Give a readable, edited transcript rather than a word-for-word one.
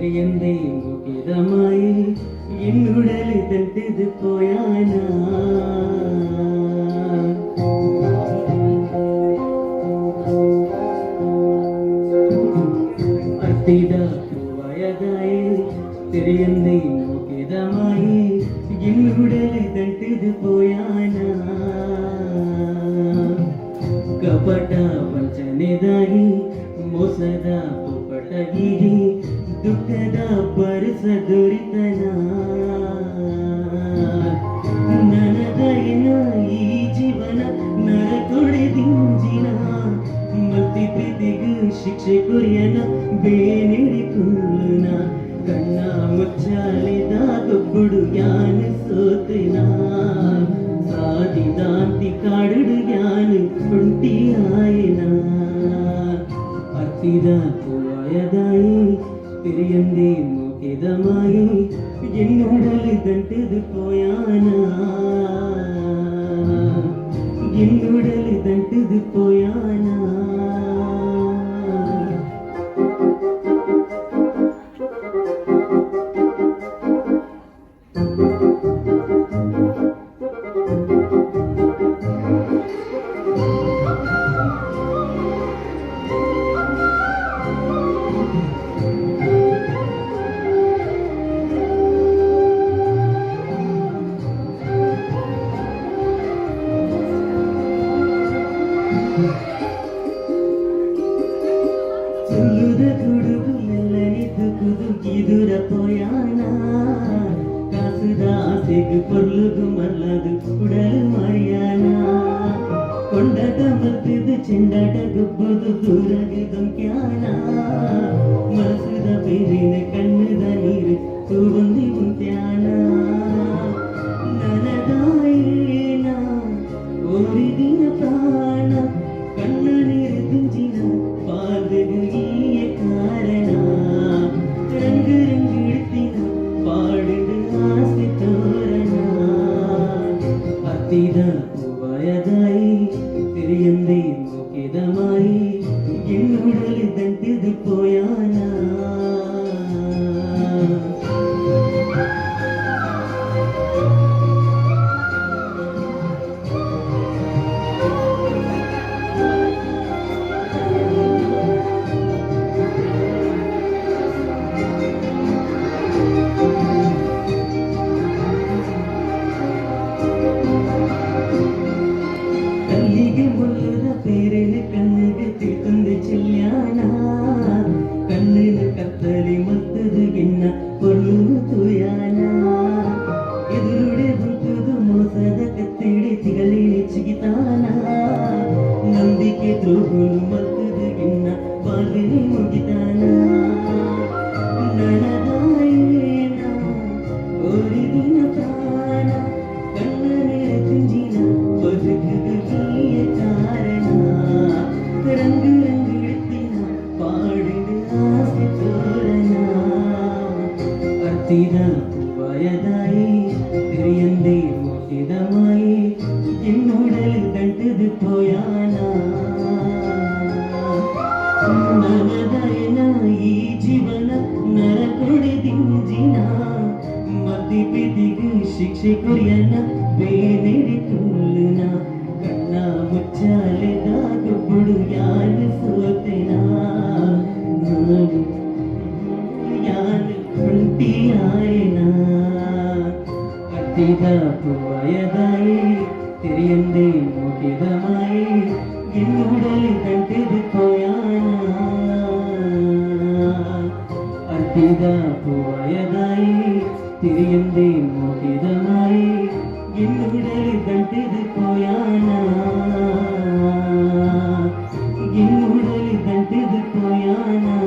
തിരയന്തേ മുഖിതമായി എന്നുടലിൽ തട്ടിത് പോയാനാ അത്തിതായി തിരയന്തേ മുഖിതമായി എന്നുടലിൽ തട്ടിത് പോയാനാ ಕಪಟ ವಂಚನೆದಾಗಿ ಮೋಸದ ಪುಪಟಗಿರಿ ದುಃಖದ ಬರಸ ದೊರಿತನ ನನದೈನ ಈ ಜೀವನ ನರಕೊಡೆದಿಂಜಿನ ಮತ್ತಿ ಪ್ರೀತಿಗೂ ಶಿಕ್ಷೆ ಕೊರಿಯನ ಬೇನಿಡಿಕೊಳ್ಳುನ ಕಣ್ಣ ಮುಚ್ಚಾಲಿದಾಗೊಬ್ಬಡು ಯಾನು ಸೋತಿನ സാധിദാന്തി കാടുടു ഞാന് കുട്ടിയായന അത്തിതാ പോയതായി തിരയന്തേ മുഖിതമായി എന്നുടലിൽ തട്ടിത് പോയാനാ എന്നുടലിൽ തട്ടിത് പോയാനാ ചൊല്ലുത കുടുകുമെല്ലനിതുകുതുകിതുര പോയാനാ കാസുദാസിക്ക് പൊർലുകു മല്ലതു കുടൽ മറിയാനാ കൊണ്ടത മത്തിത് ചെണ്ടട ഗുബ്ബുതു ദൂരഗിതം ക്യാനാ മനസുದ ಬೇರಿನ ಕಣ್ಣುದ ನೀರು ತೂಬಂದಿ ಮುಂತ್ಯಾನಾ ನನದಾಯೇನ ಓರಿದಿನ ಪ್ರಾಣ ಕಣ್ಣ ನೀರು ತುಂಜಿನ ಪಾದಗುಗಿಯ ಕಾರಣ ರಂಗು ರಂಗಿಡ್ತಿನ ಪಾಡಿಡು ಆಸೆ ತೋರಣ ಅತ್ತಿದ ವಯದಾಯಿ തിരയന്തേ മുഖിതമായി എന്നുടലിൽ തട്ടിത് പോയാനാ കല്ലിಗೆ ಮುಲ್ಲದ പേരിന് കണ്ണിಗೆ ತಿಳ್ಕೊಂಡೆ ಚೆಲ್ಯಾನ ಕಣ್ಣಿನ ಕತ್ತಲಿ ಮತ್ತದು ಗಿನ್ನ ಪೊರ್ಲು ತುಯಾನ ಎದುರುಡೆ ಬಂತದು ಮೋಸದ ಕತ್ತಿಡಿ ತಿಗಲಿನಿ ಚಿಗಿತಾನ ನಂಬಿಕೆ ದ್ರೋಹುಳು ಮತ್ತದು ಗಿನ್ನ ಬಾಗಿಲಿ ಮುಗಿತಾನ ನನದಾಯೇನ ಓರಿದಿನ ಪ್ರಾಣ ಕಣ್ಣನೆ ತುಂಜಿನ ಬದುಕುಗಿಯ ಕಾರಣ ರಂಗು ರಂಗಿಡ್ತಿನ ಪಾಡಿಡು ಆಸೆ ತೋರಣ ಅತ್ತಿದ ವಯದಾಯಿ തിരയന്തേ മുഖിതമായി എന്നുടലിൽ തട്ടിത് പോയാനാ ನನದಯನ ಈ ಜೀವನ ನರಕೊಡೆದಿಂಜಿನ ಮದ್ದಿ ಪ್ರೀತಿಗೂ ಶಿಕ್ಷೆ ಕೊರಿಯನ ಬೇನೆಡಿಕೊಳ್ಳುನ ಕಣ್ಣ ಮುಚ್ಚಾಲೆದಾಗೊಬ್ಬಡು ಯಾನು ಸೋತೆನ ಯಾನು ಕುಂಟಿಯಾಯನ ಅತ್ತಿದ ವಯದಾಯಿ തിരയന്തേ മുഖിതമായി എന്നുടലിൽ തട്ടിത് പോയാനാ അത്തിതാ പോയതായി തിരയന്തേ മുഖിതമായി എന്നുടലിൽ തട്ടിത് പോയാനാ എന്നുടലിൽ തട്ടിത് പോയാനാ